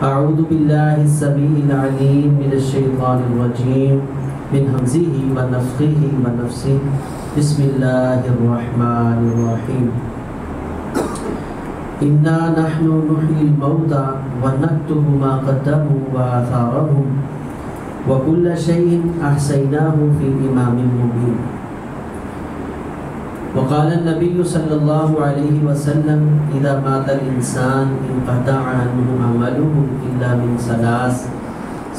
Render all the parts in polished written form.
اعوذ باللہ السمیع العلیم من الشیطان الرجیم من ہمزہ ونفخہ ونفثہ بسم اللہ الرحمن الرحیم انا نحن نحیی الموتى ونکتب ما قدموا وآثارهم وكل شيء احصیناہ فی امام مبین وقال النبي صلى الله عليه وسلم إذا مات الإنسان انقطع عنه عمله إلا من ثلاث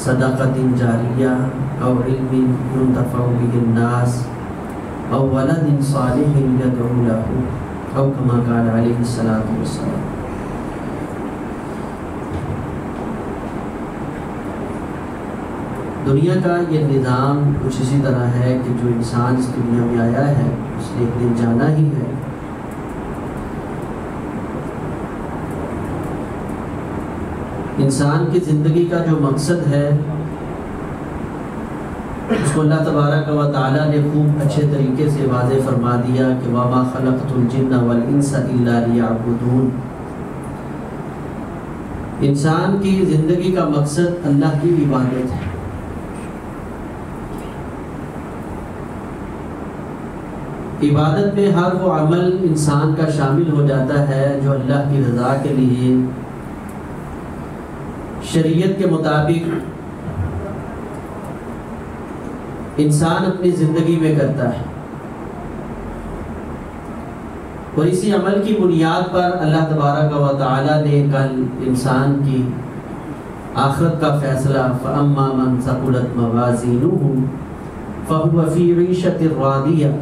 صدقة جارية أو علم ينتفع به الناس أو ولد صالح يدعو له أو كما قال عليه الصلاة والسلام. دنیا کا یہ نظام کچھ اسی طرح ہے کہ جو انسان اس دنیا میں آیا ہے اس نے ایک دن جانا ہی ہے. انسان کی زندگی کا جو مقصد ہے اس کو اللہ تبارک و تعالیٰ نے خوب اچھے طریقے سے واضح فرما دیا کہ وَمَا خَلَقْتُ الْجِنَّ وَالْإِنسَ إِلَّا لِيَعْبُدُونَ. انسان کی زندگی کا مقصد اللہ کی عبادت ہے. عبادت میں ہر وہ عمل انسان کا شامل ہو جاتا ہے جو اللہ کی رضا کے لیے شریعت کے مطابق انسان اپنی زندگی میں کرتا ہے، اور اسی عمل کی بنیاد پر اللہ تبارک و تعالی نے کل انسان کی آخرت کا فیصلہ فَأَمَّا مَنْ ثَقُلَتْ مَوَازِينُهُ فَهُوَ فِي عِيشَةٍ رَاضِيَةٍ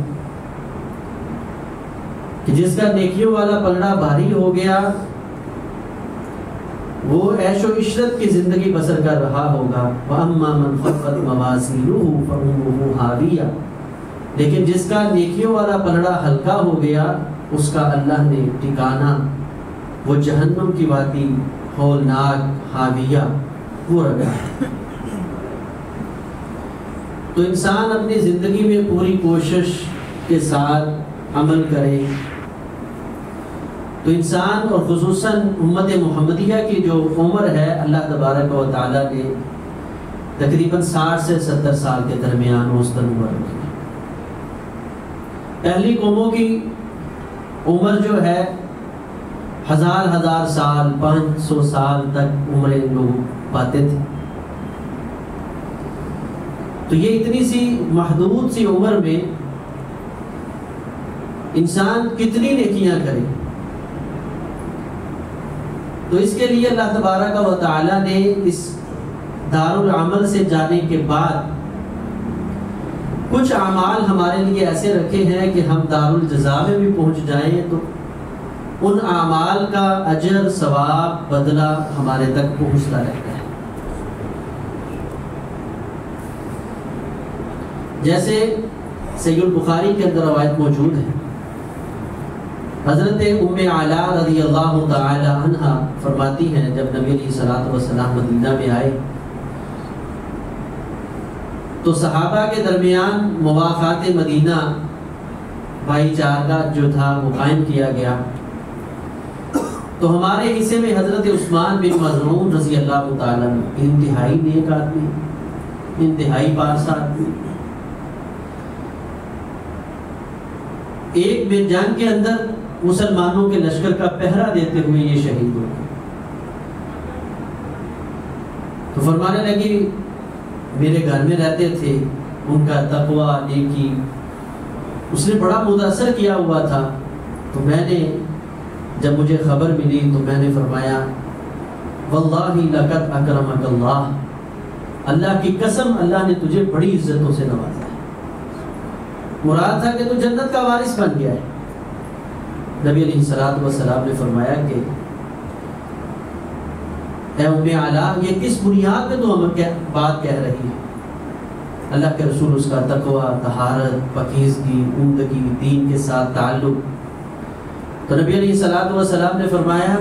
کہ جس کا نیکیوں والا پلڑا بھاری ہو گیا وہ عیش و عشرت کی زندگی بسر کر رہا ہوگا. وَأَمَّا مَنْ خَفَّتْ مَوَازِينُهُ فَأُمُّهُ هَاوِيَةٌ لیکن جس کا نیکیوں والا پلڑا ہلکا ہو گیا اس کا اللہ نے ٹھکانہ وہ جہنم کی وادی ہولناک ہاویہ وہ رکھا ہے. تو انسان اپنی زندگی میں پوری کوشش کے ساتھ عمل کرے تو انسان اور خصوصاً امت محمدیہ کی جو عمر ہے اللہ تبارک و تعالیٰ نے تقریباً 60 سے 70 سال کے درمیان اوسطاً عمر رکھی. پہلی قوموں کی عمر جو ہے ہزار سال 500 سال تک عمریں لوگ پاتے تھے. تو یہ اتنی سی محدود سی عمر میں انسان کتنی نیکیاں کرے. تو اس کے لیے اللہ تبارک و تعالی نے اس دار العمل سے جانے کے بعد کچھ اعمال ہمارے لیے ایسے رکھے ہیں کہ ہم دار الجزا میں بھی پہنچ جائیں تو ان اعمال کا اجر ثواب بدلہ ہمارے تک پہنچتا رہتا ہے. جیسے صحیح البخاری کے اندر روایت موجود ہے، حضرت ام علا رضی اللہ تعالی عنہ فرماتی ہیں جب نبی علیہ الصلوۃ والسلام مدینہ میں آئے تو صحابہ کے درمیان مواخات مدینہ بھائی چارہ جو تھا وہ قائم کیا گیا. تو ہمارے حصے میں حضرت عثمان بن مظعون رضی اللہ تعالی عنہ انتہائی نیک آدمی، انتہائی پارسا آدمی، ایک بے جنگ کے اندر مسلمانوں کے لشکر کا پہرا دیتے ہوئے یہ شہید ہو گئے. تو فرمانے لگی میرے گھر میں رہتے تھے، ان کا تقوی نیکی اس نے بڑا متاثر کیا ہوا تھا. تو میں نے جب مجھے خبر ملی تو میں نے فرمایا واللہ لقد اکرمک اللہ، اللہ کی قسم اللہ نے تجھے بڑی عزتوں سے نوازا ہے. مراد تھا کہ تو جنت کا وارث بن گیا ہے. نبی علیہ الصلوۃ والسلام نے فرمایا کہ اے ام علا یہ کس بنیاد پہ تو ہمیں بات کہہ رہی ہے؟ اللہ کے رسول اس کا تقوی، طہارت، پاکیزگی، عمدگی، دین کے ساتھ تعلق. تو نبی علیہ الصلوۃ والسلام نے فرمایا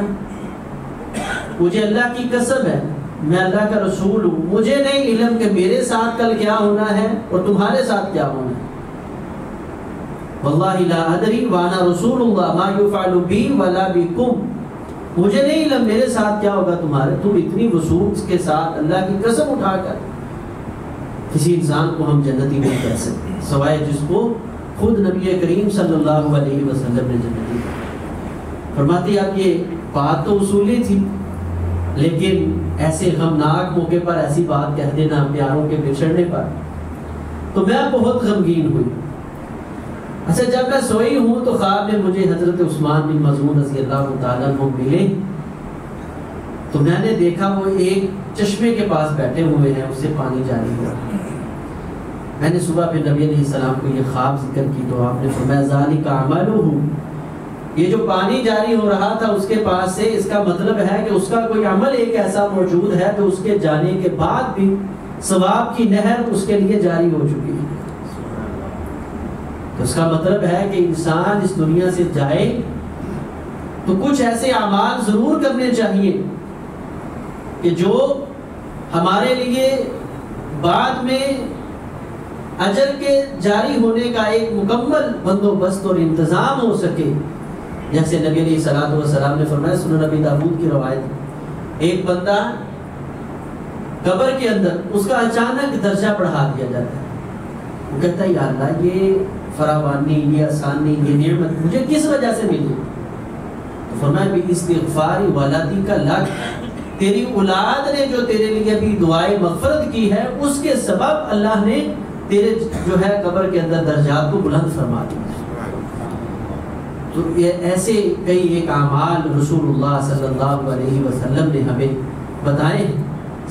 مجھے اللہ کی قسم ہے میں اللہ کا رسول ہوں، مجھے نہیں علم کہ میرے ساتھ کل کیا ہونا ہے اور تمہارے ساتھ کیا ہونا ہے. واللہ لا ادری وانا رسول اللہ ما یفعل بی ولا بکم. مجھے نہیں علم میرے ساتھ کیا ہوگا تمہارے. تم اتنی وسوخ کے ساتھ اللہ کی قسم اٹھا کر کسی انسان کو ہم جنتی نہیں کہہ سکتے سوائے جس کو خود نبی کریم صلی اللہ علیہ وسلم نے جنتی کہا. فرماتی آپ یہ بات تو اصولی تھی، لیکن ایسے غمناک موقع پر ایسی بات کہہ دینا پیاروں کے بچھڑنے پر، تو میں بہت غمگین ہوئی. اچھا جب میں سوئی ہوں تو خواب میں مجھے حضرت عثمان بن مظعون رضی اللہ تعالیٰ عنہ ملے. تو میں نے دیکھا وہ ایک چشمے کے پاس بیٹھے ہوئے ہیں، اس سے پانی جاری ہو رہا ہے. میں نے صبح پہ نبی علیہ السلام کو یہ خواب ذکر کی تو آپ نے فرمایا ذالک عملہ، یہ جو پانی جاری ہو رہا تھا اس کے پاس سے، اس کا مطلب ہے کہ اس کا کوئی عمل ایک ایسا موجود ہے جو اس کے جانے کے بعد بھی ثواب کی نہر اس کے لیے جاری ہو چکی ہے. تو اس کا مطلب ہے کہ انسان اس دنیا سے جائے تو کچھ ایسے اعمال ضرور کرنے چاہیے کہ جو ہمارے لیے بعد میں اجر کے جاری ہونے کا ایک مکمل بندوبست اور انتظام ہو سکے. جیسے نبی علیہ الصلوۃ والسلام نے فرمایا، سنن نبی داؤد کی روایت، ایک بندہ قبر کے اندر اس کا اچانک درجہ بڑھا دیا جاتا ہے. وہ کہتا ہے یا اللہ یہ فراوانی، یہ آسانی، یہ نعمت مجھے کس وجہ سے ملی؟ تو فرمایا بھی استغفار ولادی کا لک، تیری اولاد نے جو تیرے لیے بھی دعائے مغفرت کی ہے اس کے سبب اللہ نے تیرے جو ہے قبر کے اندر درجات کو بلند فرما دیا. تو یہ ایسے کئی ایک اعمال رسول اللہ صلی اللہ علیہ وسلم نے ہمیں بتائے ہیں.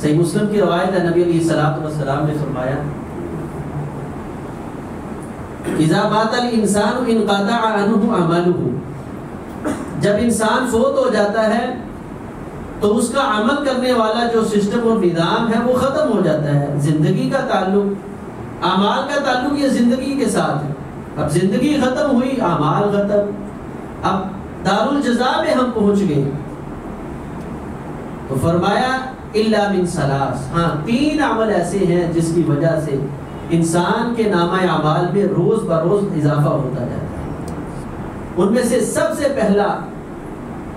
صحیح مسلم کی روایت ہے، نبی علیہ الصلوۃ والسلام نے فرمایا اذا مات الانسان انقطع عنه عمله، جب انسان فوت ہو جاتا ہے تو اس کا عمل کرنے والا جو سسٹم اور نظام ہے وہ ختم ہو جاتا ہے. زندگی کا تعلق، اعمال کا تعلق یہ زندگی کے ساتھ ہے. اب زندگی ختم ہوئی، اعمال ختم، اب دارالجزا میں ہم پہنچ گئے. تو فرمایا الا من ثلاث، ہاں 3 عمل ایسے ہیں جس کی وجہ سے انسان کے نامہ اعمال میں روز بروز اضافہ ہوتا جاتا ہے. ان میں سے سب سے پہلا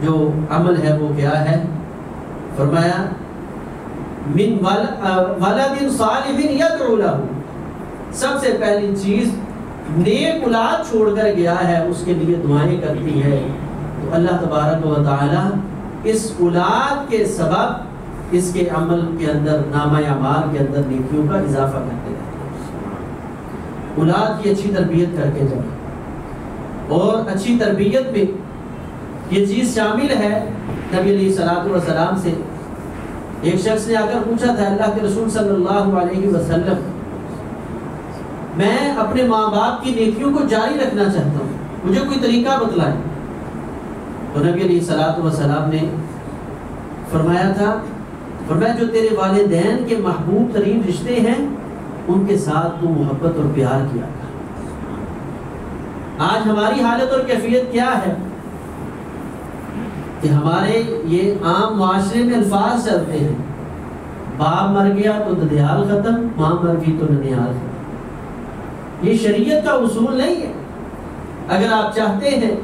جو عمل ہے وہ کیا ہے؟ فرمایا من ولد صالح یدعو له، سب سے پہلی چیز نیک اولاد چھوڑ کر گیا ہے، اس کے لیے دعائیں کرتی ہے. تو اللہ تبارک و تعالی اس اولاد کے سبب اس کے عمل کے اندر، نامہ اعمال کے اندر نیکیوں کا اضافہ کرتے ہیں. اولاد کی اچھی تربیت کر کے جائے، اور اچھی تربیت میں یہ چیز شامل ہے. نبی علیہ الصلوۃ والسلام سے ایک شخص نے آ کر پوچھا تھا، اللہ کے رسول صلی اللہ علیہ وسلم میں اپنے ماں باپ کی نیکیوں کو جاری رکھنا چاہتا ہوں، مجھے کوئی طریقہ بتلائیں. تو نبی علیہ الصلوۃ والسلام نے فرمایا تھا، فرمایا جو تیرے والدین کے محبوب ترین رشتے ہیں ان کے ساتھ تو محبت اور پیار کیا. آج ہماری حالت اور کیفیت کیا ہے کہ ہمارے یہ عام معاشرے میں الفاظ چلتے ہیں، باپ مر گیا تو ددیال ختم، ماں مر گئی تو ننیال ختم. یہ شریعت کا اصول نہیں ہے. اگر آپ چاہتے ہیں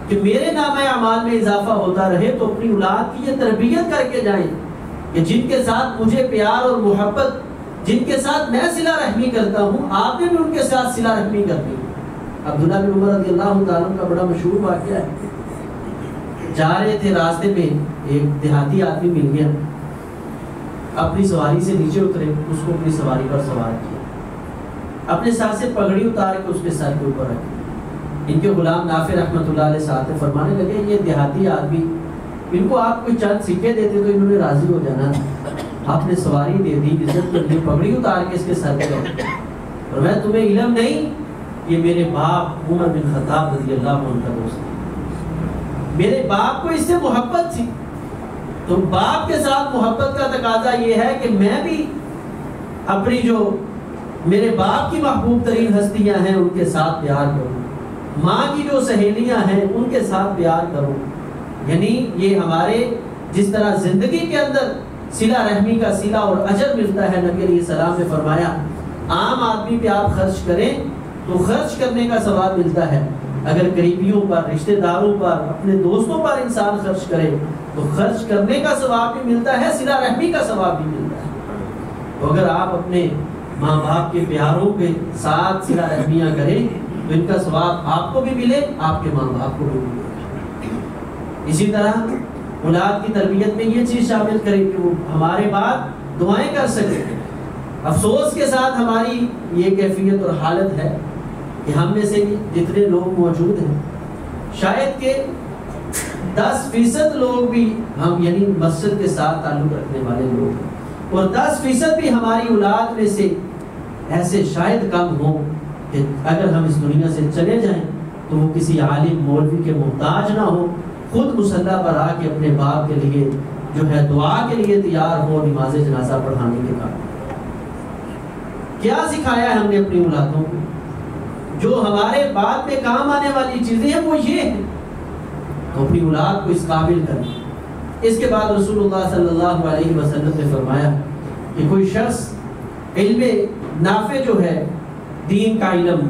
کہ میرے نامہ اعمال میں اضافہ ہوتا رہے تو اپنی اولاد کی یہ تربیت کر کے جائیں کہ جن کے ساتھ مجھے پیار اور محبت، جن کے ساتھ میں صلہ رحمی کرتا ہوں، آپ نے بھی ان کے ساتھ صلہ رحمی کرنی. عبداللہ بن عمر رضی اللہ تعالیٰ کا بڑا مشہور واقعہ ہے. جا رہے تھے، راستے میں ایک دیہاتی آدمی مل گیا، اپنی سواری سے نیچے اترے، اس کو اپنی سواری پر سوار کیا، اپنے ساتھ سے پگڑی اتار کے اس کے سر کے اوپر رکھی. ان کے غلام نافع رحمۃ اللہ علیہ ساتھ فرمانے لگے یہ دیہاتی آدمی، ان کو آپ کوئی چند سکے دیتے تو انہوں نے راضی ہو جانا، آپ نے سواری دے دی، عزت کر دی، پگڑی اتار کے اس کے سر پہ رکھی. اور میں تمہیں علم نہیں، یہ میرے باپ عمر بن خطاب رضی اللہ عنہ کا دوست ہے، میرے باپ کو اس سے محبت تھی. تو باپ کے ساتھ محبت کا تقاضا یہ ہے کہ میں بھی اپنی جو میرے باپ کی محبوب ترین ہستیاں ہیں ان کے ساتھ پیار کروں، ماں کی جو سہیلیاں ہیں ان کے ساتھ پیار کروں. یعنی یہ ہمارے جس طرح زندگی کے اندر صلہ رحمی کا صلہ اور اجر ملتا ہے، نبی علیہ السلام نے فرمایا عام آدمی پہ آپ خرچ کریں تو خرچ کرنے کا ثواب ملتا ہے، اگر قریبیوں پر، رشتہ داروں پر، اپنے دوستوں پر انسان خرچ کرے تو خرچ کرنے کا ثواب بھی ملتا ہے، صلہ رحمی کا ثواب بھی ملتا ہے. تو اگر آپ اپنے ماں باپ کے پیاروں کے ساتھ صلہ رحمیاں کریں تو ان کا ثواب آپ کو بھی ملے، آپ کے ماں باپ کو بھی ملے. اسی طرح اولاد کی تربیت میں یہ چیز شامل کریں کہ وہ ہمارے بعد دعائیں کر سکیں. افسوس کے ساتھ ہماری یہ کیفیت اور حالت ہے کہ ہم میں سے جتنے لوگ موجود ہیں شاید کہ 10% لوگ بھی ہم یعنی مسجد کے ساتھ تعلق رکھنے والے لوگ ہیں، اور 10% بھی ہماری اولاد میں سے ایسے شاید کم ہوں کہ اگر ہم اس دنیا سے چلے جائیں تو وہ کسی عالم مولوی کے محتاج نہ ہو، خود مصلی پر آ کے اپنے باپ کے لیے جو ہے دعا کے لیے تیار ہو، نماز جنازہ پڑھانے کے بعد. کیا سکھایا ہے ہم نے اپنی اولادوں کو؟ جو ہمارے بعد میں کام آنے والی چیزیں ہیں وہ یہ ہیں، تو اپنی اولاد کو اس قابل کریں. اس کے بعد رسول اللہ صلی اللہ علیہ وسلم نے فرمایا کہ کوئی شخص علم نافع جو ہے، دین کا علم،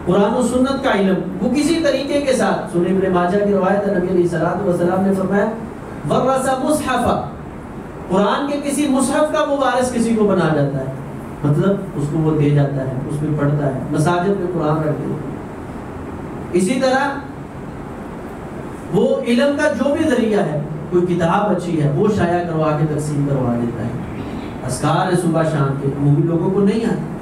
قرآن و سنت کا علم، وہ کسی طریقے کے ساتھ، سنن ابن ماجہ کی روایت ہے، نبی علیہ الصلوۃ والسلام نے فرمایا ورث مصحفا، قرآن کے کسی مصحف کا وہ وارث کسی کو بنا جاتا ہے، مطلب اس کو وہ دے جاتا ہے، اس میں پڑھتا ہے، مساجد میں قرآن رکھتے ہیں. اسی طرح وہ علم کا جو بھی ذریعہ ہے، کوئی کتاب اچھی ہے وہ شائع کروا کے تقسیم کروا دیتا ہے. اذکار صبح شام کے عمومی لوگوں کو نہیں آتے،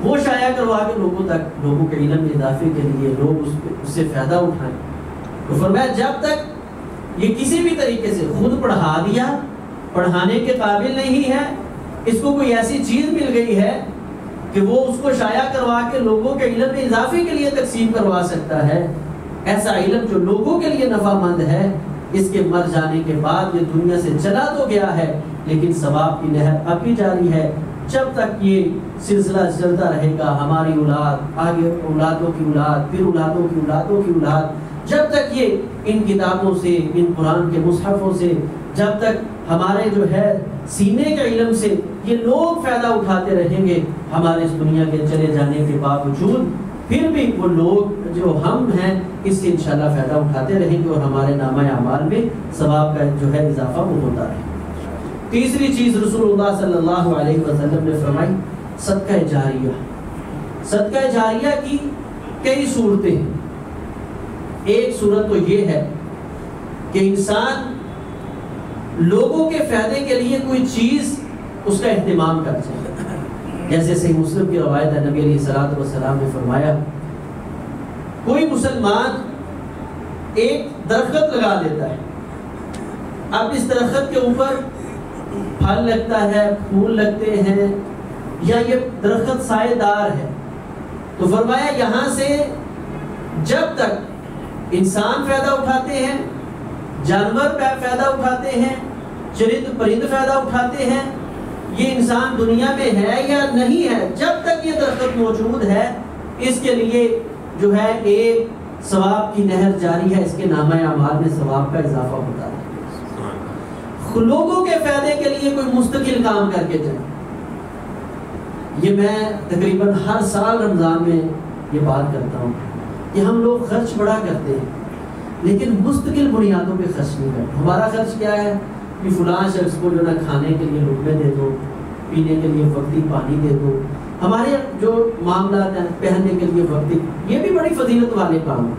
وہ شائع کروا کے لوگوں تک، لوگوں کے علم میں اضافے کے لیے لوگ اس سے فائدہ اٹھائیں. تو فرمایا جب تک یہ کسی بھی طریقے سے خود پڑھا دیا، پڑھانے کے قابل نہیں ہے، اس کو کوئی ایسی چیز مل گئی ہے کہ وہ اس کو شائع کروا کے لوگوں کے علم میں اضافے کے لیے تقسیم کروا سکتا ہے، ایسا علم جو لوگوں کے لیے نفع مند ہے، اس کے مر جانے کے بعد یہ دنیا سے چلا تو گیا ہے لیکن ثواب کی نہر اب بھی جاری ہے. جب تک یہ سلسلہ چلتا رہے گا، ہماری اولاد، آگے اولادوں کی اولاد، پھر اولادوں کی اولادوں کی اولاد، جب تک یہ ان کتابوں سے، ان قرآن کے مصحفوں سے، جب تک ہمارے جو ہے سینے کے علم سے یہ لوگ فائدہ اٹھاتے رہیں گے، ہمارے اس دنیا کے چلے جانے کے باوجود پھر بھی وہ لوگ جو ہم ہیں اس سے انشاءاللہ فائدہ اٹھاتے رہیں گے اور ہمارے نامہ اعمال میں ثواب کا جو ہے اضافہ وہ ہوتا رہے. تیسری چیز رسول اللہ صلی اللہ علیہ وسلم نے فرمائی صدقہ جاریہ. صدقہ جاریہ کی کئی صورتیں ہیں. ایک صورت تو یہ ہے کہ انسان لوگوں کے فائدے کے لیے کوئی چیز اس کا اہتمام کر جائے. جیسے صحیح مسلم کی روایت ہے، نبی علیہ الصلوۃ والسلام نے فرمایا کوئی مسلمان ایک درخت لگا دیتا ہے، اب اس درخت کے اوپر پھل لگتا ہے، پھول لگتے ہیں، یا یہ درخت سائے دار ہے، تو فرمایا یہاں سے جب تک انسان فائدہ اٹھاتے ہیں، جانور فائدہ اٹھاتے ہیں، چرند پرند فائدہ اٹھاتے ہیں، یہ انسان دنیا میں ہے یا نہیں ہے، جب تک یہ درخت موجود ہے اس کے لیے جو ہے ایک ثواب کی نہر جاری ہے، اس کے نامہ اعمال میں ثواب کا اضافہ ہوتا ہے. لوگوں کے فائدے کے لیے کوئی مستقل کام کر کے جائے. یہ میں تقریباً ہر سال رمضان میں یہ بات کرتا ہوں کہ ہم لوگ خرچ بڑا کرتے ہیں لیکن مستقل بنیادوں پہ خرچ نہیں کرتے. ہمارا خرچ کیا ہے کہ فلاں شخص کو جو نا کھانے کے لیے لقمے دے دو، پینے کے لیے وقتی پانی دے دو. ہمارے جو معاملات ہیں پہننے کے لیے وقتی، یہ بھی بڑی فضیلت والے کام ہیں.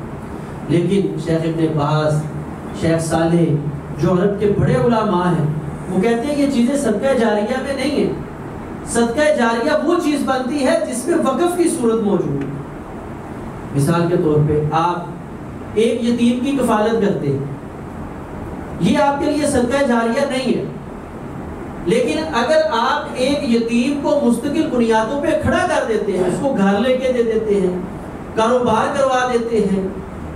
لیکن شیخ ابن باز، شیخ صالح جو عرب کے بڑے علماء ہیں، وہ کہتے ہیں یہ چیزیں صدقہ جاریہ میں نہیں ہیں. صدقہ جاریہ وہ چیز بنتی ہے جس میں وقف کی صورت موجود ہے. مثال کے طور پہ آپ ایک یتیم کی کفالت کرتے ہیں، یہ آپ کے لیے صدقہ جاریہ نہیں ہے. لیکن اگر آپ ایک یتیم کو مستقل بنیادوں پہ کھڑا کر دیتے ہیں، اس کو گھر لے کے دے دیتے ہیں، کاروبار کروا دیتے ہیں،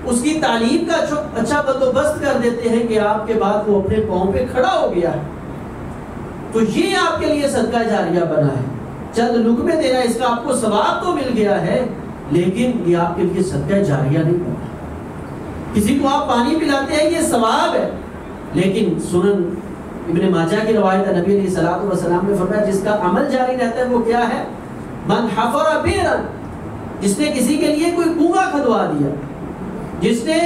اس کی تعلیم کا اچھا بندوبست کر دیتے ہیں کہ آپ کے بعد وہ اپنے پاؤں پہ کھڑا ہو گیا ہے، تو یہ آپ کے لیے صدقہ جاریہ بنا ہے. چند لقمے دینا، اس کا آپ کو ثواب تو مل گیا ہے لیکن یہ آپ کے لیے صدقہ جاریہ نہیں بنا. کسی کو آپ پانی پلاتے ہیں، یہ ثواب ہے، لیکن سنن ابن ماجہ کی روایت ہے، نبی علیہ الصلوۃ والسلام نے فرمایا جس کا عمل جاری رہتا ہے وہ کیا ہے؟ من حفر بیرا، جس نے کسی کے لیے کوئی کنواں کھدوا دیا، جس نے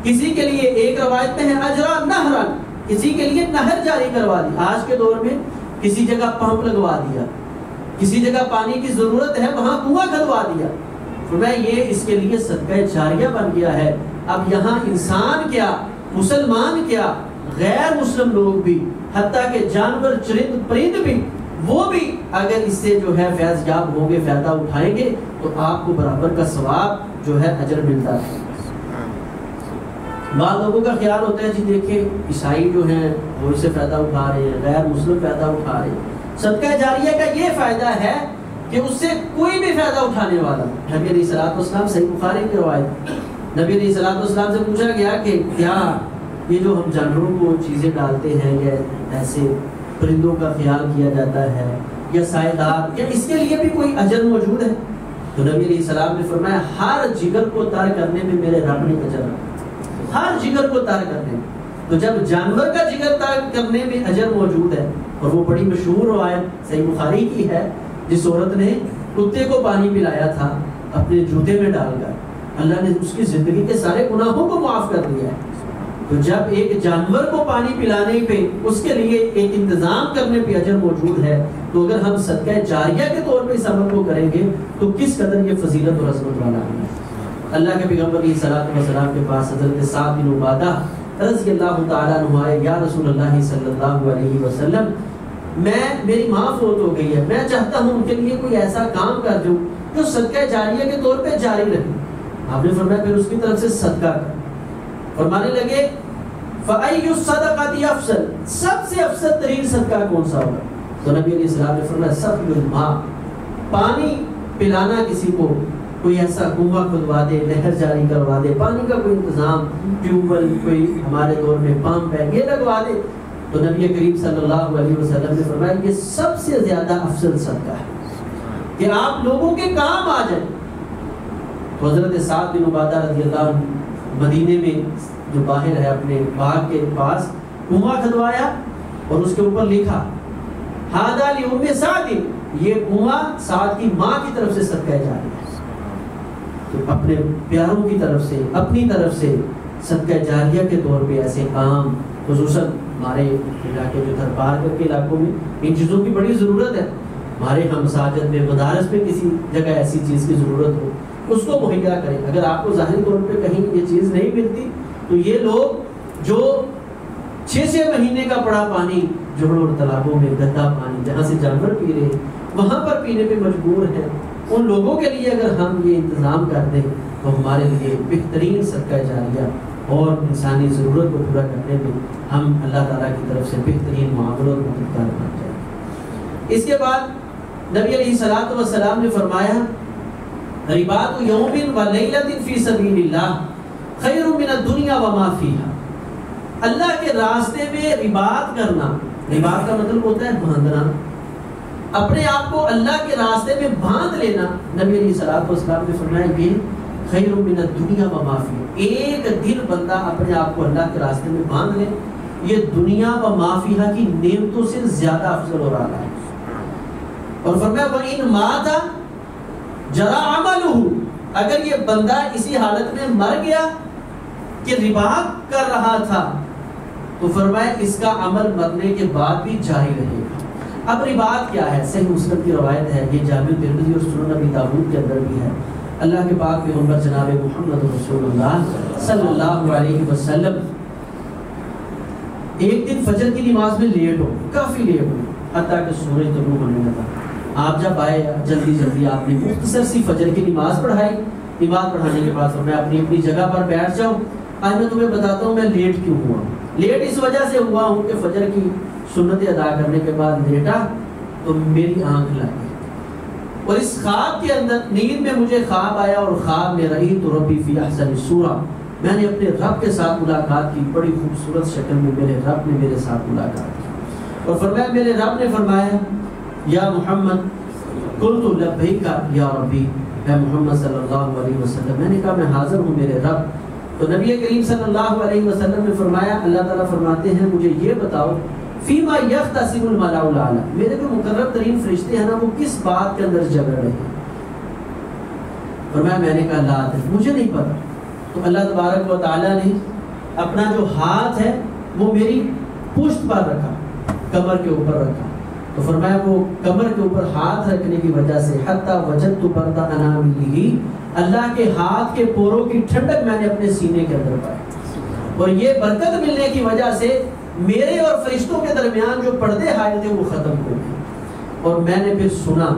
کسی کے لیے، ایک روایت میں ہے اجرا نہرا، کسی کے لیے نہر جاری کروا دی. آج کے دور میں کسی جگہ پمپ لگوا دیا, کسی جگہ پانی کی ضرورت ہے وہاں کنواں کھدوا دیا. فرمایا یہ اس کے لیے صدقہ جاریہ بن گیا ہے. اب یہاں انسان کیا, مسلمان کیا, غیر مسلم لوگ بھی, حتیٰ کہ جانور چرند پرند بھی, وہ بھی اگر اس سے جو ہے فیض یاب ہوں گے, فائدہ اٹھائیں گے تو آپ کو برابر کا ثواب جو ہے اجر ملتا ہے. بعض لوگوں کا خیال ہوتا ہے جی دیکھیں عیسائی جو ہیں وہ اس سے فائدہ اٹھا رہے ہیں, غیر مسلم فائدہ اٹھا رہے ہیں. صدقہ جاریہ کا یہ فائدہ ہے کہ اس سے کوئی بھی فائدہ اٹھانے والا. نبی علیہ الصلوۃ والسلام, صحیح بخاری کی روایت, نبی علیہ الصلوۃ والسلام سے پوچھا گیا کہ کیا یہ جو ہم جانوروں کو چیزیں ڈالتے ہیں یا ایسے پرندوں کا خیال کیا جاتا ہے یا سائے دار, کیا اس کے لیے بھی کوئی اجر موجود ہے؟ تو نبی علیہ السلام نے فرمایا ہر جگر کو تر کرنے میں میرے رب نے اجر رکھا, ہر جگر کو تر کرنے میں. تو جب جانور کا جگر تر کرنے میں اجر موجود ہے, اور وہ بڑی مشہور روایت صحیح بخاری کی ہے جس عورت نے کتے کو پانی پلایا تھا اپنے جوتے میں ڈال کر, اللہ نے اس کی زندگی کے سارے گناہوں کو معاف کر دیا ہے. تو جب ایک جانور کو پانی پلانے پہ اس کے لیے ایک انتظام کرنے پہ اجر موجود ہے, تو اگر ہم صدقہ جاریہ کے طور پہ اس عمل کو کریں گے تو کس قدر یہ فضیلت اور عظمت والا ہے. اللہ کے پیغمبر علیہ الصلوۃ والسلام کے پاس حضرت سعد بن عبادہ رضی اللہ تعالیٰ عنہ آئے, یا رسول اللہ صلی اللہ علیہ وسلم, میری ماں فوت ہو گئی ہے, میں چاہتا ہوں ان کے لیے کوئی ایسا کام کر دوں جو صدقہ جاریہ کے طور پہ جاری رہے. آپ نے فرمایا پھر اس کی طرف سے صدقہ کر. فرمانے لگے فَأَيُّ الصَّدَقَةِ أَفْضَلُ, سب سے افضل ترین صدقہ کون سا ہوگا؟ تو نبی علیہ السلام نے فرمایا سقی الماء, پانی پلانا. کسی کو کوئی ایسا کنواں کھدوا دے, نہر جاری کروا دے, پانی کا کوئی انتظام, ٹیوب ویل کوئی ہمارے دور میں پمپ ہے یہ لگوا دے. تو نبی کریم صلی اللہ علیہ وسلم نے فرمایا یہ سب سے زیادہ افضل صدقہ ہے کہ آپ لوگوں کے کام آ جائیں. حضرت سعد بن عبادہ رضی اللہ عنہ مدینے میں جو باہر ہے اپنے باغ کے پاس کنواں کھدوایا اور اس کے اوپر لکھا ھذا لأم سعد, یہ کنواں سعد کی ماں کی طرف سے صدقہ جاریہ ہے. تو اپنے پیاروں کی طرف سے, اپنی طرف سے صدقہ جاریہ کے طور پہ ایسے کام, خصوصاً ہمارے علاقے جو دربار کے علاقوں میں ان چیزوں کی بڑی ضرورت ہے. ہمارے ہم مساجد میں, مدارس میں کسی جگہ ایسی چیز کی ضرورت ہو اس کو مہیا کریں. اگر آپ کو ظاہری طور پہ کہیں یہ چیز نہیں ملتی تو یہ لوگ جو 6 مہینے کا پڑا پانی جوڑوں اور تالابوں میں گندا پانی جہاں سے جانور پی رہے ہیں وہاں پر پینے پہ مجبور ہیں, ان لوگوں کے لیے اگر ہم یہ انتظام کر دیں تو ہمارے لیے بہترین صدقہ جاریہ اور انسانی ضرورت کو پورا کرنے میں ہم اللہ تعالیٰ کی طرف سے بہترین معاملوں اور مددگار بن جائیں. اس کے بعد نبی علیہ الصلوۃ والسلام نے فرمایا رباط یوم و لیلۃ فی سبیل اللہ خیر من الدنیا وما فیہا. اللہ کے راستے میں رباط کرنا, رباط کا مطلب ہوتا ہے باندھنا, اپنے آپ کو اللہ کے راستے میں باندھ لینا. نبی علیہ الصلوۃ والسلام نے فرمایا یہ خیر من الدنیا وما فیہا, ایک دن بندہ اپنے آپ کو اللہ کے راستے میں باندھ لے, یہ دنیا و ما فیہا کی نعمتوں سے زیادہ افضل اور اعلیٰ ہے. اور فرمایا وَإِن مَاتَ جَرَى عَمَلُهُ, اگر یہ بندہ اسی حالت میں مر گیا کہ رباط کر رہا تھا تو فرمایا اس کا عمل مرنے کے بعد بھی جاری رہے گا. اب رباط کیا ہے؟ صحیح مسلم کی روایت ہے, یہ جامع ترمذی اور سنن ابی داؤد کے اندر بھی ہے. اللہ کے پاک پیغمبر جناب محمد رسول اللہ صلی اللہ علیہ وسلم ایک دن فجر کی نماز میں لیٹ ہو, کافی لیٹ ہو, حتیٰ کہ سورج طلوع ہونے لگا. آپ جب آئے جلدی آپ نے مختصر سی فجر کی نماز پڑھائی. نماز پڑھانے کے بعد میں اپنی جگہ پر بیٹھ جاؤں. آج میں تمہیں بتاتا ہوں میں لیٹ کیوں ہوا. لیٹ اس وجہ سے ہوا ہوں کہ فجر کی سنتیں ادا کرنے کے بعد لیٹا تو میری آنکھ لگی, اور اس خواب کے اندر نیند میں مجھے خواب آیا, اور خواب میں رأیت ربی فی احسن صورہ, میں نے اپنے رب کے ساتھ ملاقات کی, بڑی خوبصورت شکل میں میرے رب نے میرے ساتھ ملاقات کی. اور فرمایا میرے رب نے فرمایا یا محمد قلت لبیک یا ربی, اے محمد صلی اللہ علیہ وسلم, میں نے کہا میں حاضر ہوں میرے رب. تو نبی کریم صلی اللہ علیہ وسلم نے فرمایا, اللہ تعالیٰ فرماتے ہیں مجھے یہ بتاؤ فیما یختصم الملأ الاعلی, میرے جو مقرب ترین فرشتے ہیں نا وہ کس بات کے اندر جھگڑ رہے ہیں. فرمایا میں نے کہا لا ادری, مجھے نہیں پتا. تو اللہ تبارک و تعالیٰ نے اپنا جو ہاتھ ہے وہ میری پشت پر رکھا، کمر کے اوپر رکھا، تو فرمایا وہ کمر کے اوپر ہاتھ رکھنے کی وجہ سے حتی وجدت برد اناملہ، اللہ کے ہاتھ کے پوروں کی ٹھنڈک میں نے اپنے سینے کے اندر پائی، اور یہ برکت ملنے کی وجہ سے میرے اور فرشتوں کے درمیان جو پردے حائل تھے وہ ختم ہو گئے۔ اور میں نے پھر سنا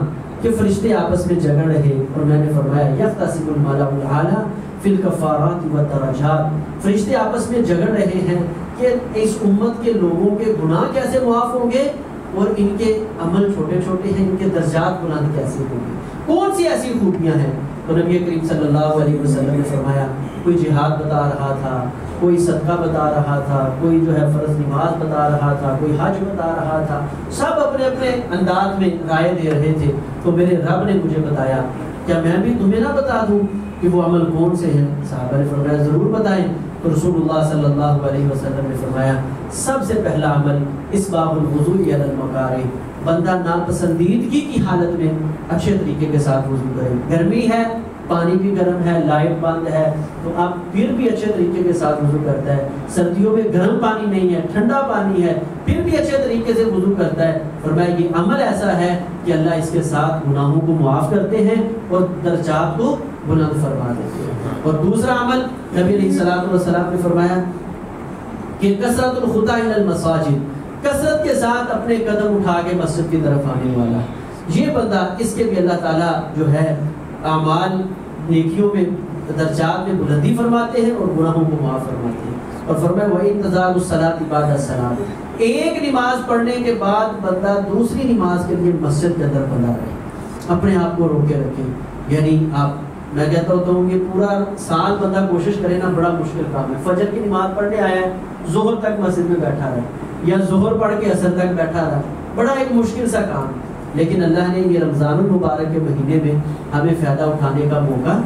کہ فرشتے آپس میں جھگڑ رہے، اور میں نے فرمایا یختصم الملأ الاعلی فی الکفارات والدرجات، فرشتے آپس میں جھگڑ رہے ہیں کہ اس امت کے لوگوں کے گناہ کیسے معاف ہوں گے اور ان کے عمل چھوٹے چھوٹے ہیں، ان کے درجات بلند کیسے ہوں گے، کون سی ایسی خوبیاں ہیں۔ تو نبی کریم صلی اللہ علیہ وسلم نے فرمایا کوئی جہاد بتا رہا تھا، کوئی صدقہ بتا رہا تھا، کوئی جو ہے فرض نماز بتا رہا تھا، کوئی حج بتا رہا تھا، سب اپنے اپنے انداز میں رائے دے رہے تھے۔ تو میرے رب نے مجھے بتایا کیا میں بھی تمہیں نہ بتا دوں کہ وہ عمل کون سے ہیں؟ صحابہ نے فرمایا ضرور بتائیں۔ تو رسول اللہ صلی اللہ علیہ وسلم نے فرمایا سب سے پہلا عمل اسباغ الوضوء علی المکارہ، بندہ ناپسندیدگی کی حالت میں اچھے طریقے کے ساتھ وضو کرے۔ گرمی ہے، پانی بھی گرم ہے، لائٹ بند ہے، تو آپ پھر بھی اچھے طریقے کے ساتھ وضو کرتا ہے۔ سردیوں میں گرم پانی نہیں ہے، ٹھنڈا پانی ہے، پھر بھی اچھے طریقے سے وضو کرتا ہے۔ فرمایا یہ عمل ایسا ہے کہ اللہ اس کے ساتھ گناہوں کو معاف کرتے ہیں اور درجات کو بلند فرما دیتے ہیں۔ اور دوسرا عمل نبی علیہ الصلوۃ والسلام نے فرمایا کہ کثرت الخطا الی المساجد، کثرت کے ساتھ اپنے قدم اٹھا کے مسجد کی طرف آنے والا، یہ بندہ، اس کے بھی اللہ تعالیٰ جو ہے اعمال نیکیوں میں درجات میں بلندی فرماتے ہیں اور گناہوں کو معاف فرماتے ہیں۔ اور فرمایا وَإِنْتِظَارُ الصَّلَاةِ بَعْدَ الصَّلَاةِ، ایک نماز پڑھنے کے بعد بندہ دوسری نماز کے لیے مسجد کے اندر بندہ رہے، اپنے آپ کو روکے رکھے۔ یعنی میں کہتا ہوں کہ پورا سال بندہ کوشش کرے نا، بڑا مشکل کام ہے۔ فجر کی نماز پڑھنے آیا ہے، ظہر تک مسجد میں بیٹھا رہے، یا ظہر پڑھ کے عصر تک بیٹھا رہا، بڑا ایک مشکل سا کام، لیکن اللہ نے یہ رمضان المبارک کے مہینے میں ہمیں فائدہ اٹھانے کا موقع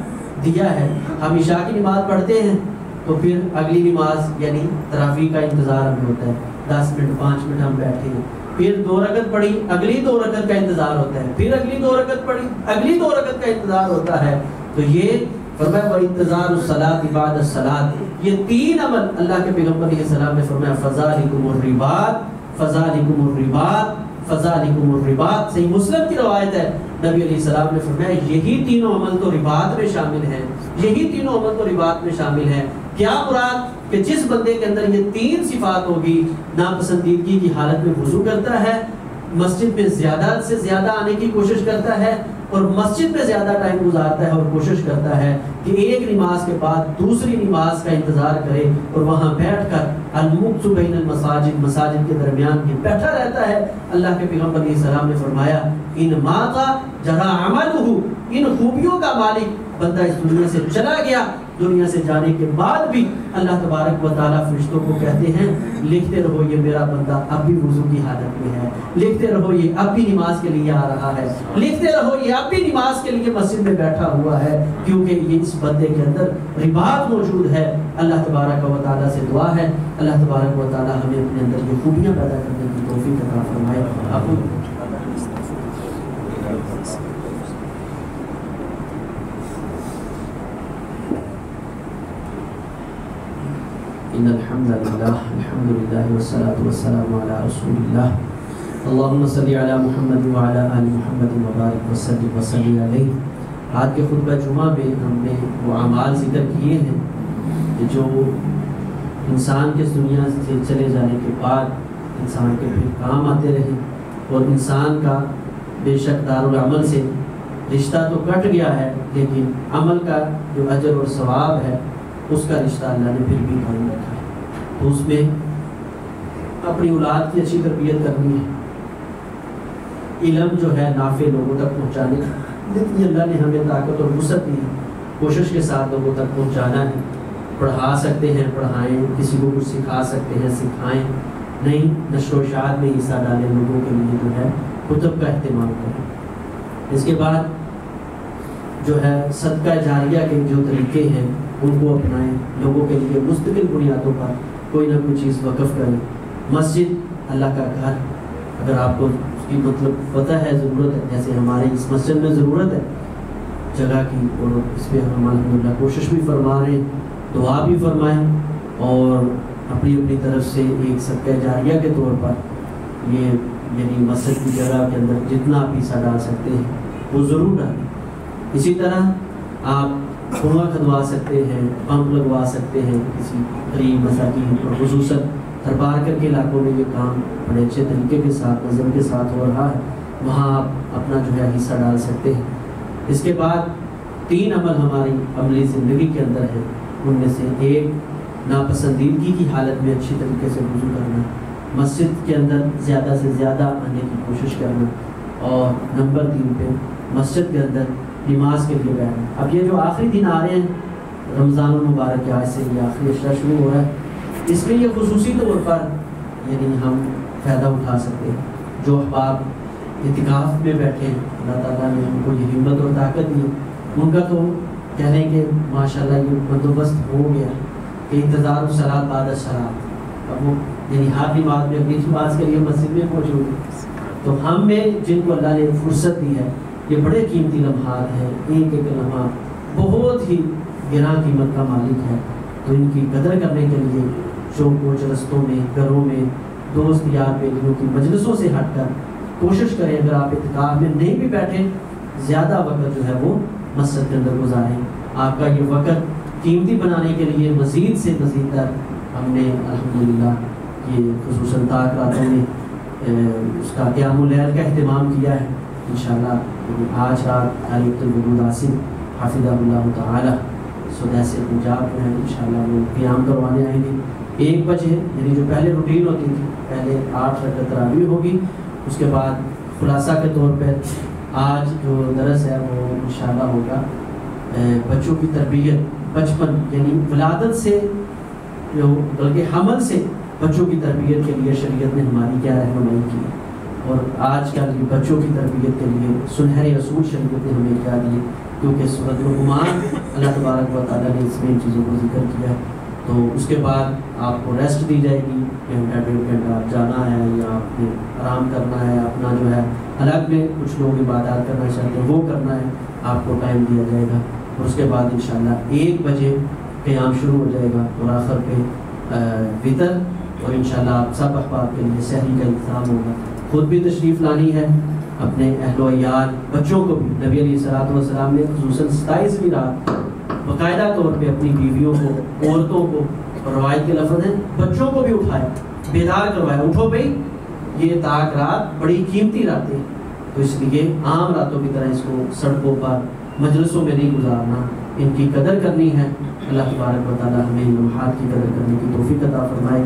دیا ہے۔ ہم عشاء کی نماز پڑھتے ہیں تو پھر اگلی نماز یعنی تراویح کا انتظار ہمیں ہوتا ہے، 10 منٹ 5 منٹ ہم بیٹھے ہیں، پھر 2 رکعت پڑھی، اگلی 2 رکعت کا انتظار ہوتا ہے، پھر اگلی 2 رکعت پڑھی، اگلی 2 رکعت کا انتظار ہوتا ہے۔ تو یہ فرمایا وَإِنْتِظَارُ الصَّلَاةِ بَعْدَ الصَّلَاةِ، یہ 3 عمل اللہ کے پیغمبر علیہ السلام نے فرمایا فَذَلِكُمُ الرِّبَاطُ فَذَلِكُمُ الرِّبَاطُ فَذَلِكُمُ الرِّبَاطُ، صحیح مسلم کی روایت ہے، نبی علیہ السلام نے فرمایا یہی تینوں عمل تو رباط میں شامل ہیں، یہی تینوں عمل تو رباط میں شامل ہیں۔ کیا مراد؟ کہ جس بندے کے اندر یہ 3 صفات ہوگی، ناپسندیدگی کی حالت میں وضو کرتا ہے، مسجد میں زیادہ سے زیادہ آنے کی کوشش کرتا ہے، اور مسجد میں زیادہ ٹائم گزارتا ہے اور کوشش کرتا ہے کہ ایک نماز کے بعد دوسری نماز کا انتظار کرے اور وہاں بیٹھ کر المقت بین المساجد، مساجد کے درمیان میں بیٹھا رہتا ہے۔ اللہ کے پیغمبر علیہ السلام نے فرمایا ان مات جرا عملہ، ان خوبیوں کا مالک بندہ اس دنیا سے چلا گیا، دنیا سے جانے کے بعد بھی اللہ تبارک و تعالیٰ فرشتوں کو کہتے ہیں لکھتے رہو یہ میرا بندہ اب بھی وضو کی حالت میں ہے، لکھتے رہو یہ اب بھی نماز کے لیے آ رہا ہے، لکھتے رہو یہ اب بھی نماز کے لیے مسجد میں بیٹھا ہوا ہے، کیونکہ یہ اس بندے کے اندر رباط موجود ہے۔ اللہ تبارک و تعالیٰ سے دعا ہے اللہ تبارک و تعالیٰ ہمیں اپنے اندر یہ خوبیاں پیدا کرنے کی توفیق عطا فرمائے۔ ان الحمد للہ والصلاة والسلام علی رسول اللہ اللہم صلی علی محمد وعلی آل محمد وبارک وسلم علیہ۔ آج کے خطبہ جمعہ میں ہم نے وہ اعمال ذکر کیے ہیں کہ جو انسان کے دنیا سے چلے جانے کے بعد انسان کے پھر کام آتے رہے، اور انسان کا بے شک دارالعمل سے رشتہ تو کٹ گیا ہے، لیکن عمل کا جو اجر اور ثواب ہے اس کا رشتہ اللہ نے پھر بھی قائم رکھا ہے۔ تو اس میں اپنی اولاد کی اچھی تربیت کرنی ہے، علم جو ہے نافع لوگوں تک پہنچانے جتنی اللہ نے ہمیں طاقت اور وسعت دی ہے کوشش کے ساتھ لوگوں تک پہنچانا ہے۔ پڑھا سکتے ہیں پڑھائیں، کسی کو کچھ سکھا سکتے ہیں سکھائیں، نہیں نشر و اشاعت میں حصہ ڈالیں، لوگوں کے لیے جو ہے کتب کا اہتمام کریں۔ اس کے بعد جو ہے صدقہ جاریہ کے جو طریقے ہیں ان کو اپنائیں، لوگوں کے لیے مستقل بنیادوں پر کوئی نہ کوئی چیز وقف کریں۔ مسجد اللہ کا گھر، اگر آپ کو اس کی مطلب پتہ ہے ضرورت ہے، جیسے ہمارے اس مسجد میں ضرورت ہے جگہ کی، اور اس پہ ہم الحمدللہ کوشش بھی فرما رہے ہیں، دعا بھی فرمائیں، اور اپنی اپنی طرف سے ایک صدقہ جاریہ کے طور پر یہ یعنی مسجد کی جگہ کے اندر جتنا آپ حصہ ڈال سکتے ہیں وہ ضرور ڈالیں. اسی طرح آپ کنواں کھدوا سکتے ہیں, پمپ لگوا سکتے ہیں کسی غریب مساکین, اور خصوصاً تھرپارکر کے علاقوں میں یہ کام بڑے اچھے طریقے کے ساتھ نظم کے ساتھ ہو رہا ہے, وہاں آپ اپنا جو ہے حصہ ڈال سکتے ہیں. اس کے بعد 3 عمل ہماری عملی زندگی کے اندر ہیں. ان میں سے ایک ناپسندیدگی کی حالت میں اچھی طریقے سے وضو کرنا, مسجد کے اندر زیادہ سے زیادہ آنے کی کوشش کرنا, اور نمبر 3 پہ مسجد کے اندر نماز کے لیے بیٹھنا. اب یہ جو آخری دن آ رہے ہیں رمضان المبارک کے آج سے یہ آخری اشرا شروع ہو رہا ہے, اس میں یہ خصوصی طور پر یعنی ہم فائدہ اٹھا سکتے ہیں. جو احباب اعتکاف میں بیٹھے ہیں اللہ تعالیٰ نے ان کو یہ ہمت اور طاقت دی, ان کا تو کہہ لیں کہ ماشاءاللہ یہ بندوبست ہو گیا کہ انتظار الصلاۃ بعد الصلاۃ. اب وہ یعنی ہر نماز میں اگلی نماز کے لیے مسجد میں موجود ہے. تو ہم میں جن کو اللہ نے فرصت دی ہے, یہ بڑے قیمتی لمحات ہیں, ایک ایک لمحہ بہت ہی گراں قیمت کا مالک ہے. تو ان کی قدر کرنے کے لیے چوک کوچ رستوں میں, گھروں میں, دوست یار بیلیوں کی مجلسوں سے ہٹ کر کوشش کریں اگر آپ اعتکاف میں نہیں بھی بیٹھیں زیادہ وقت جو ہے وہ مسجد کے اندر گزاریں. آپ کا یہ وقت قیمتی بنانے کے لیے مزید سے مزید تر ہم نے الحمدللہ یہ خصوصاً طاق راتوں میں اس کا قیام اللیل کا اہتمام کیا ہے. انشاءاللہ آج رات علیت الوجود عاصم حافظہ اللہ تعالی سدہ سے پنجاب میں ہیں, انشاءاللہ وہ قیام کروانے آئیں گے 1 بجے. یعنی جو پہلے روٹین ہوتی تھی, پہلے 8 رکعت تراویح ہوگی, اس کے بعد خلاصہ کے طور پر آج جو درس ہے وہ انشاءاللہ ہوگا بچوں کی تربیت, بچپن یعنی ولادت سے جو بلکہ حمل سے بچوں کی تربیت کے لیے شریعت نے ہماری کیا رہنمائی کی, اور آج کل یہ بچوں کی تربیت کے لیے سنہرے اصول شریعت نے ہمیں کیا دیے, کیونکہ سورۃ لقمان اللہ تبارک و تعالیٰ نے اس میں ان چیزوں کو ذکر کیا. تو اس کے بعد آپ کو ریسٹ دی جائے گی, 1 گھنٹہ 1.5 گھنٹہ جانا ہے یا آپ نے آرام کرنا ہے, اپنا جو ہے الگ میں کچھ لوگ عبادات کرنا چاہتے ہیں وہ کرنا ہے, آپ کو ٹائم دیا جائے گا. اور اس کے بعد انشاءاللہ 1 بجے قیام شروع ہو جائے گا, اور آخر پہ وطر, اور انشاءاللہ آپ سب احباب کے لیے سحری کا انتظام ہوگا. خود بھی تشریف لانی ہے, اپنے اہل و عیال بچوں کو بھی. نبی علیہ الصلوۃ والسلام نے خصوصاً 27ویں رات باقاعدہ طور پہ اپنی بیویوں کو, عورتوں کو, اور روایت کے لفظ ہیں بچوں کو بھی اٹھایا, بیدار کروایا, اٹھو بھائی یہ طاق رات بڑی قیمتی راتیں, تو اس لیے عام راتوں کی طرح اس کو سڑکوں پر مجلسوں میں نہیں گزارنا, ان کی قدر کرنی ہے. اللہ تبارک و تعالیٰ ہمیں لمحات کی قدر کرنے کی توفیق عطا فرمائے.